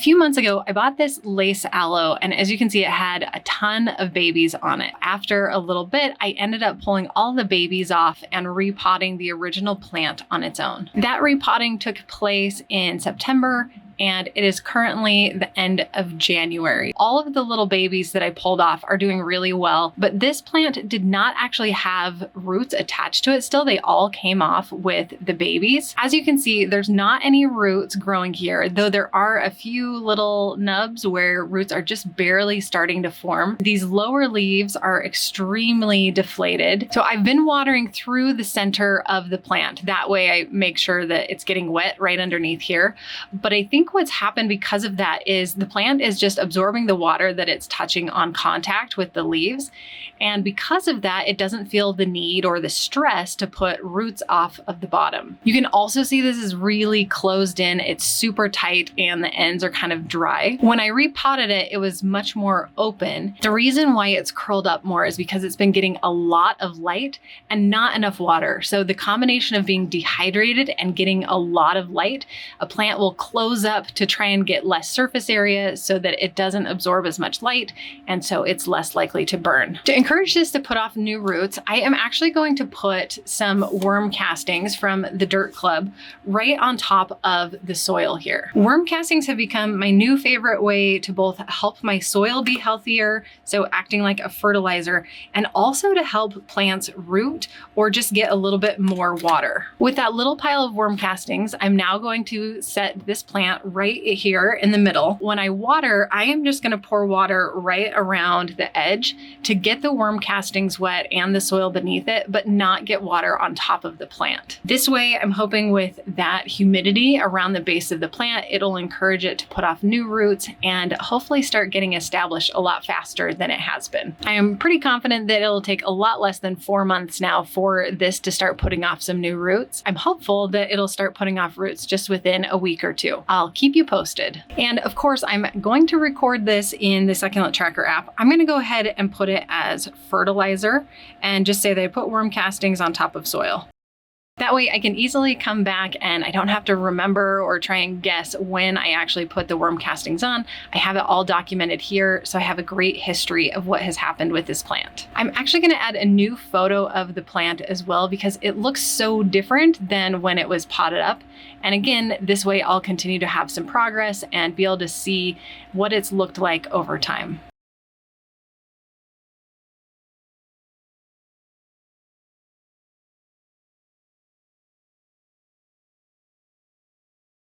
few months ago, I bought this Lace Aloe, and as you can see, it had a ton of babies on it. After a little bit, I ended up pulling all the babies off and repotting the original plant on its own. That repotting took place in September, and it is currently the end of January. All of the little babies that I pulled off are doing really well, but this plant did not actually have roots attached to it still. They all came off with the babies. As you can see, there's not any roots growing here, though there are a few little nubs where roots are just barely starting to form. These lower leaves are extremely deflated. So I've been watering through the center of the plant. That way I make sure that it's getting wet right underneath here. But I think what's happened because of that is the plant is just absorbing the water that it's touching on contact with the leaves. And because of that, it doesn't feel the need or the stress to put roots off of the bottom. You can also see this is really closed in. It's super tight and the ends are kind of dry. When I repotted it, it was much more open. The reason why it's curled up more is because it's been getting a lot of light and not enough water. So the combination of being dehydrated and getting a lot of light, a plant will close up to try and get less surface area so that it doesn't absorb as much light, and so it's less likely to burn. To encourage this to put off new roots, I am actually going to put some worm castings from the Dirt Club right on top of the soil here. Worm castings have become my new favorite way to both help my soil be healthier, so acting like a fertilizer, and also to help plants root or just get a little bit more water. With that little pile of worm castings, I'm now going to set this plant right here in the middle. When I water, I am just going to pour water right around the edge to get the worm castings wet and the soil beneath it, but not get water on top of the plant. This way, I'm hoping with that humidity around the base of the plant, it'll encourage it to put off new roots and hopefully start getting established a lot faster than it has been. I am pretty confident that it'll take a lot less than 4 months now for this to start putting off some new roots. I'm hopeful that it'll start putting off roots just within a week or two. I'll keep you posted. And of course, I'm going to record this in the Succulent Tracker app. I'm going to go ahead and put it as fertilizer and just say that I put worm castings on top of soil. That way I can easily come back and I don't have to remember or try and guess when I actually put the worm castings on. I have it all documented here, so I have a great history of what has happened with this plant. I'm actually going to add a new photo of the plant as well because it looks so different than when it was potted up. And again, this way I'll continue to have some progress and be able to see what it's looked like over time.